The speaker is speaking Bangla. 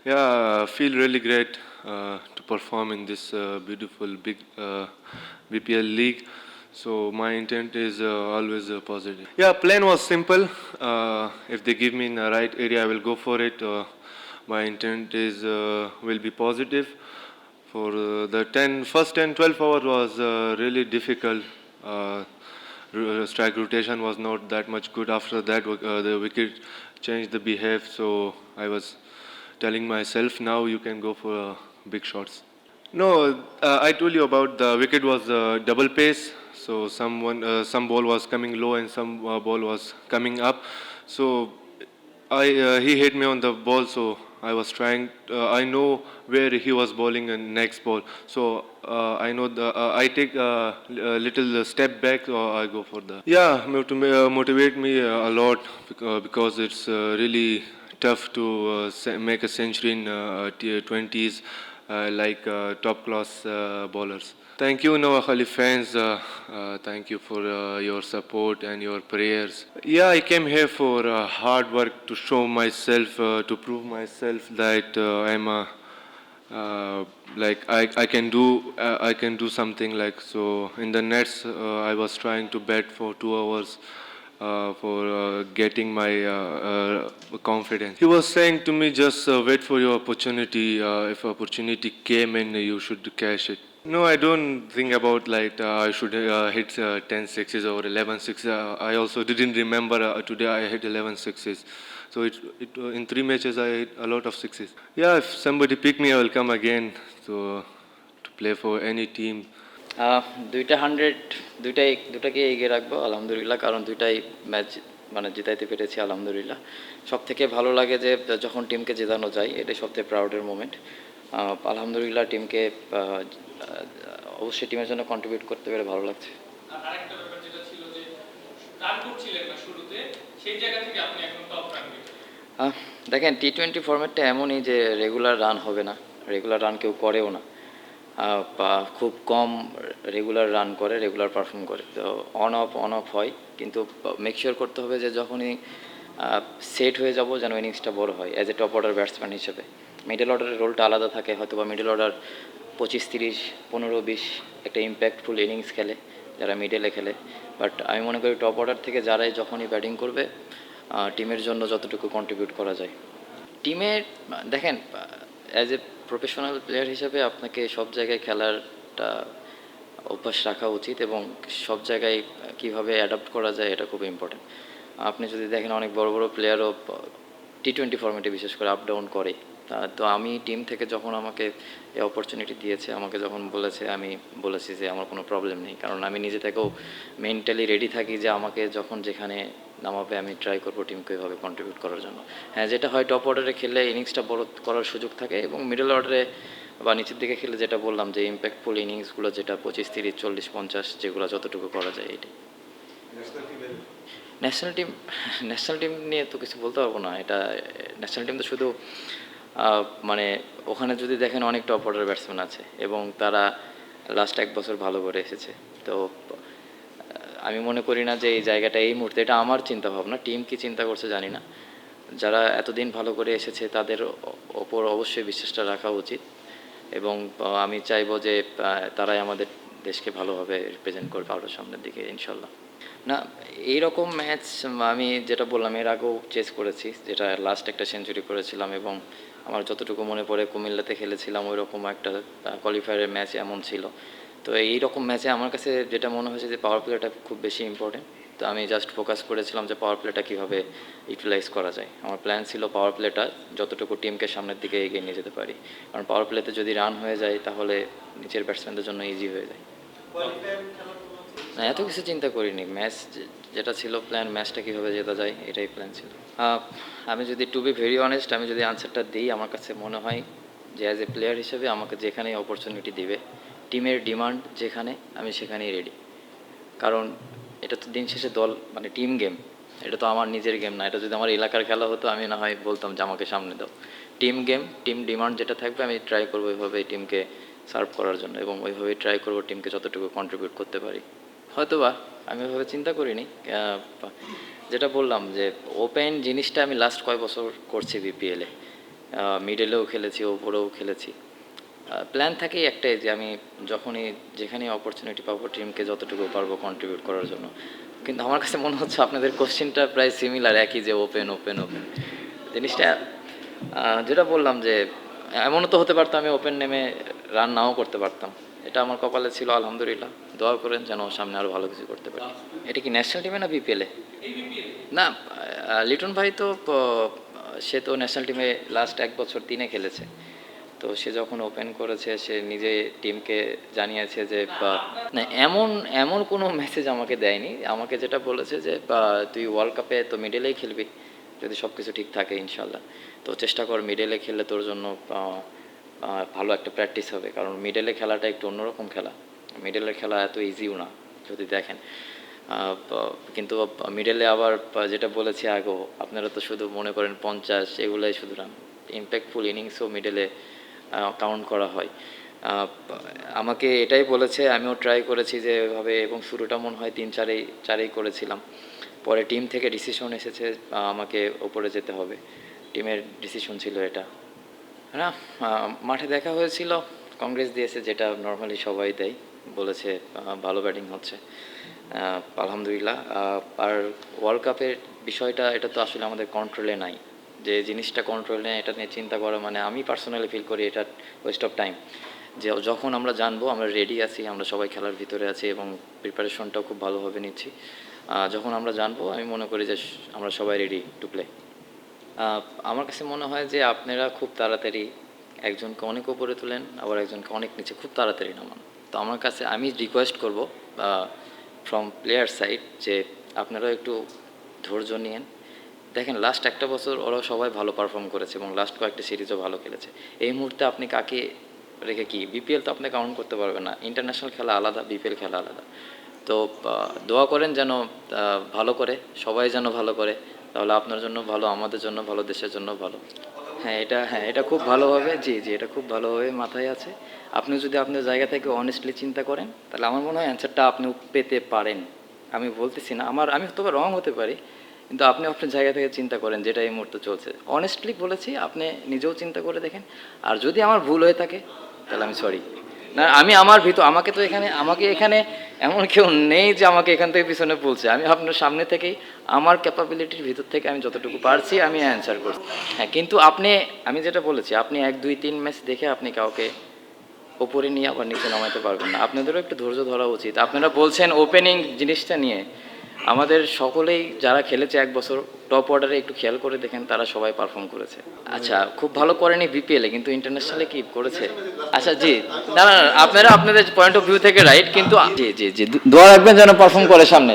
Yeah, I feel really great to perform in this beautiful big BPL league. So my intent is always positive. Yeah, plan was simple. If they give me in the right area, I will go for it. My intent is will be positive. For the first 10, 12 hours was really difficult. Uh, Strike rotation was not that much good. After that, the wicket changed the behave. So I was telling myself, now you can go for big shots. No, I told you about the wicket was double pace. So some ball was coming low and some ball was coming up. So he hit me on the ball. So I was trying. I know where he was bowling in next ball. So I know I take a little step back or I go for the. Yeah, motivate me a lot because it's really tough to make a century in T20s like top class bowlers. Thank you, Noah Khali fans. Thank you for your support and your prayers. Yeah, I came here for hard work to show myself, to prove myself that I'm a like I can do something like so in the nets I was trying to bet for 2 hours for getting my confidence. He was saying to me, just wait for your opportunity. If opportunity came in, you should cash it. No, I don't think about like I should hit 10 sixes or 11 sixes. I also didn't remember today I hit 11 sixes. So in 3 matches I hit a lot of sixes. Yeah, if somebody pick me, I will come again. So to play for any team. দুইটা 100 দুটাকে এগিয়ে রাখবো আলহামদুলিল্লাহ, কারণ দুইটাই ম্যাচ মানে জিতাইতে পেরেছি আলহামদুলিল্লাহ। সব থেকে ভালো লাগে যে যখন টিমকে জেতানো যায়, এটাই সবথেকে প্রাউডের মোমেন্ট। আলহামদুলিল্লাহ টিমকে অবশ্যই টিমের জন্য কন্ট্রিবিউট করতে পেরে ভালো লাগছে। আরেকটা ব্যাপার যেটা ছিল যে রান করছিলেন না শুরুতে, সেই জায়গা থেকে আপনি এখন টপ রান দেখেন, টি20 ফরম্যাটটা এমনই যে রেগুলার রান হবে না, রেগুলার রান কেউ করেও না, বা খুব কম রেগুলার রান করে, রেগুলার পারফর্ম করে। তো অন অফ হয়, কিন্তু মেক শিওর করতে হবে যে যখনই সেট হয়ে যাব যেন ইনিংসটা বড় হয় as a top order batsman হিসেবে। মিডল অর্ডারের রোলটা আলাদা থাকে, হয়তো বা মিডল অর্ডার 25, 30, 15, 20 একটা ইম্প্যাক্টফুল ইনিংস খেলে যারা মিডলে খেলে। বাট আমি মনে করি টপ অর্ডার থেকে যারাই যখনই ব্যাটিং করবে টিমের জন্য যতটুকু কন্ট্রিবিউট করা যায়। টিমের দেখেন, অ্যাজ এ প্রফেশনাল প্লেয়ার হিসেবে আপনাকে সব জায়গায় খেলারটা অভ্যাস রাখা উচিত, এবং সব জায়গায় কীভাবে অ্যাডাপ্ট করা যায় এটা খুব ইম্পর্টেন্ট। আপনি যদি দেখেন অনেক বড় বড় প্লেয়ারও টি20 ফর্মেটে বিশেষ করে আপ ডাউন করে। তো আমি টিম থেকে যখন আমাকে এই অপরচুনিটি দিয়েছে, আমাকে যখন বলেছে, আমি বলেছি যে আমার কোনো প্রবলেম নেই, কারণ আমি নিজে থেকেও মেন্টালি রেডি থাকি যে আমাকে যখন যেখানে নামাবে আমি ট্রাই করবো টিমকে ওইভাবে কন্ট্রিবিউট করার জন্য। হ্যাঁ, যেটা হয় টপ অর্ডারে খেললে ইনিংসটা বড় করার সুযোগ থাকে, এবং মিডল অর্ডারে বা নিচের দিকে খেলে যেটা বললাম যে ইম্প্যাক্টফুল ইনিংসগুলো যেটা 25, 30, 40, 50 যেগুলো যতটুকু করা যায় এটাই। ন্যাশনাল টিম নিয়ে তো কিছু বলতে পারবো না। এটা ন্যাশনাল টিম তো শুধু মানে ওখানে যদি দেখেন অনেক টপ অর্ডার ব্যাটসম্যান আছে এবং তারা লাস্ট 1 বছর ভালো করে এসেছে। তো আমি মনে করি না যে এই জায়গাটা এই মুহূর্তে, এটা আমার চিন্তা ভাবনা, টিম কি চিন্তা করছে জানি না। যারা এতদিন ভালো করে এসেছে তাদের ওপর অবশ্যই বিশ্বাসটা রাখা উচিত, এবং আমি চাইবো যে তারাই আমাদের দেশকে ভালোভাবে রিপ্রেজেন্ট করবে আরও সামনের দিকে ইনশাল্লাহ। না, এইরকম ম্যাচ আমি যেটা বললাম এর আগেও চেস করেছি, যেটা লাস্ট একটা সেঞ্চুরি করেছিলাম, এবং আমার যতটুকু মনে পড়ে কুমিল্লাতে খেলেছিলাম ওই রকম একটা কোয়ালিফায়ারের ম্যাচ এমন ছিল। তো এই রকম ম্যাচে আমার কাছে যেটা মনে হয়েছে যে পাওয়ার প্লেটা খুব বেশি ইম্পর্টেন্ট। তো আমি জাস্ট ফোকাস করেছিলাম যে পাওয়ার প্লেটা কীভাবে ইউটিলাইজ করা যায়। আমার প্ল্যান ছিল পাওয়ার প্লেটা যতটুকু টিমকে সামনের দিকে এগিয়ে নিয়ে যেতে পারি, কারণ পাওয়ার প্লেতে যদি রান হয়ে যায় তাহলে নিচের ব্যাটসম্যানদের জন্য ইজি হয়ে যায়। না, এত কিছু চিন্তা করিনি। ম্যাচ যেটা ছিল প্ল্যান, ম্যাচটা কীভাবে জেতা যায় এটাই প্ল্যান ছিল। আমি যদি টু বি ভেরি অনেস্ট, আমি যদি আনসারটা দিই, আমার কাছে মনে হয় যে অ্যাজ এ প্লেয়ার হিসেবে আমাকে যেখানেই অপরচুনিটি দিবে, টিমের ডিমান্ড যেখানে, আমি সেখানেই রেডি। কারণ এটা তো দিন শেষে দল মানে টিম গেম, এটা তো আমার নিজের গেম না। এটা যদি আমার এলাকার খেলা হতো আমি না হয় বলতাম যে আমাকে সামনে দাও। টিম গেম, টিম ডিমান্ড যেটা থাকবে আমি ট্রাই করবো ওইভাবে টিমকে সার্ভ করার জন্য, এবং ওইভাবেই ট্রাই করবো টিমকে যতটুকু কন্ট্রিবিউট করতে পারি। হয়তোবা আমি ওইভাবে চিন্তা করিনি। যেটা বললাম যে ওপেন জিনিসটা আমি লাস্ট কয় বছর করছি বিপিএলে, মিডলেও খেলেছি, ওপরেও খেলেছি। প্ল্যান থাকেই একটাই যে আমি যখনই যেখানেই অপরচুনিটি পাবো টিমকে যতটুকু পারবো কন্ট্রিবিউট করার জন্য। কিন্তু আমার কাছে মনে হচ্ছে আপনাদের কোশ্চেনটা প্রায় সিমিলার, একই যে ওপেন ওপেন ওপেন জিনিসটা। যেটা বললাম যে এমনও তো হতে পারতো আমি ওপেন নেমে রান নাও করতে পারতাম, এটা আমার কপালে ছিল। আলহামদুলিল্লাহ, দোয়া করেন যেন সামনে আরও ভালো কিছু করতে পারি। এটা কি ন্যাশনাল টিমে না বিপিএলে? না, লিটন ভাই তো সে তো ন্যাশনাল টিমে লাস্ট 1 বছর 3-এ খেলেছে। তো সে যখন ওপেন করেছে সে নিজে টিমকে জানিয়েছে যে না, এমন এমন কোনো মেসেজ আমাকে দেয়নি। আমাকে যেটা বলেছে যে তুই ওয়ার্ল্ড কাপে তো মিডলেই খেলবি, যদি সব কিছু ঠিক থাকে ইনশাল্লাহ, তো চেষ্টা কর মিডলে খেললে তোর জন্য ভালো একটা প্র্যাকটিস হবে। কারণ মিডলে খেলাটা একটু অন্যরকম খেলা, মিডলের খেলা এত ইজিও না যদি দেখেন। কিন্তু মিডলে আবার যেটা বলেছি আগেও, আপনারা তো শুধু মনে করেন 50 এগুলাই শুধু রান, ইম্প্যাক্টফুল ইনিংসও মিডলে কাউন্ট করা হয়। আমাকে এটাই বলেছে, আমিও ট্রাই করেছি যে এভাবে, এবং শুরুটা মনে হয় 3-4-4-এই করেছিলাম। পরে টিম থেকে ডিসিশন এসেছে আমাকে ওপরে যেতে হবে, টিমের ডিসিশন ছিল এটা। না, মাঠে দেখা হয়েছিল, কংগ্রেস দিয়েছে যেটা নর্মালি সবাই দেয়, বলেছে ভালো ব্যাটিং হচ্ছে, আলহামদুলিল্লাহ। আর ওয়ার্ল্ড কাপের বিষয়টা এটা তো আসলে আমাদের কন্ট্রোলে নাই, যে জিনিসটা কন্ট্রোলে নেই এটা নিয়ে চিন্তা করা মানে আমি পার্সোনালি ফিল করি এটা ওয়েস্ট অফ টাইম। যে যখন আমরা জানবো আমরা রেডি আছি, আমরা সবাই খেলার ভিতরে আছি এবং প্রিপারেশনটাও খুব ভালোভাবে নিচ্ছি, যখন আমরা জানবো আমি মনে করি যে আমরা সবাই রেডি টু প্লে। আমার কাছে মনে হয় যে আপনারা খুব তাড়াতাড়ি একজনকে অনেক উপরে তোলেন, আবার একজনকে অনেক নিচে খুব তাড়াতাড়ি নামান। তো আমার কাছে আমি রিকোয়েস্ট করব ফ্রম প্লেয়ার সাইড যে আপনারাও একটু ধৈর্য নিয়েন। দেখেন লাস্ট 1 বছর ওরাও সবাই ভালো পারফর্ম করেছে এবং লাস্ট কয়েকটা সিরিজও ভালো খেলেছে। এই মুহূর্তে আপনি কাকে রেখে কি, বিপিএল তো আপনি কাউন্ট করতে পারবেন না, ইন্টারন্যাশনাল খেলা আলাদা, বিপিএল খেলা আলাদা। তো দোয়া করেন যেন ভালো করে, সবাই যেন ভালো করে, তাহলে আপনার জন্য ভালো, আমাদের জন্য ভালো, দেশের জন্য ভালো। হ্যাঁ এটা খুব ভালোভাবে, জি জি, এটা খুব ভালোভাবে মাথায় আছে। আপনি যদি আপনার জায়গা থেকে অনেস্টলি চিন্তা করেন তাহলে আমার মনে হয় অ্যান্সারটা আপনি পেতে পারেন। আমি বলতেছি না আমি তবে রং হতে পারি, কিন্তু আপনি আপনার জায়গা থেকে চিন্তা করেন যেটা এই মুহূর্তে চলছে। অনেস্টলি বলেছি, আপনি নিজেও চিন্তা করে দেখেন। আর যদি আমার ভুল হয়ে থাকে তাহলে আমি সরি। না, আমি আমার ভিতর, আমাকে এখানে এমন কেউ নেই যে আমাকে এখান থেকে পিছনে বলছে। আমি আপনার সামনে থেকেই আমার ক্যাপাবিলিটির ভিতর থেকে আমি যতটুকু পারছি আমি অ্যান্সার করছি। হ্যাঁ, কিন্তু আমি যেটা বলেছি, আপনি 1-2-3 ম্যাচ দেখে আপনি কাউকে ওপরে নিয়ে আবার নিচে নামাতে পারবেন না। আপনাদেরও একটু ধৈর্য ধরা উচিত। আপনারা বলছেন ওপেনিং জিনিসটা নিয়ে, আমাদের সকলেই যারা খেলেছে 1 বছর টপ অর্ডারে একটু খেয়াল করে দেখেন তারা সবাই পারফর্ম করেছে। আচ্ছা, খুব ভালো করেনি বিপিএলে, কিন্তু ইন্টারন্যাশনালে কি করেছে? আচ্ছা জি, না আপনারা আপনাদের পয়েন্ট অফ ভিউ থেকে রাইট, কিন্তু জি জি জি, দোয়া রাখবেন যেন পারফর্ম করে সামনে।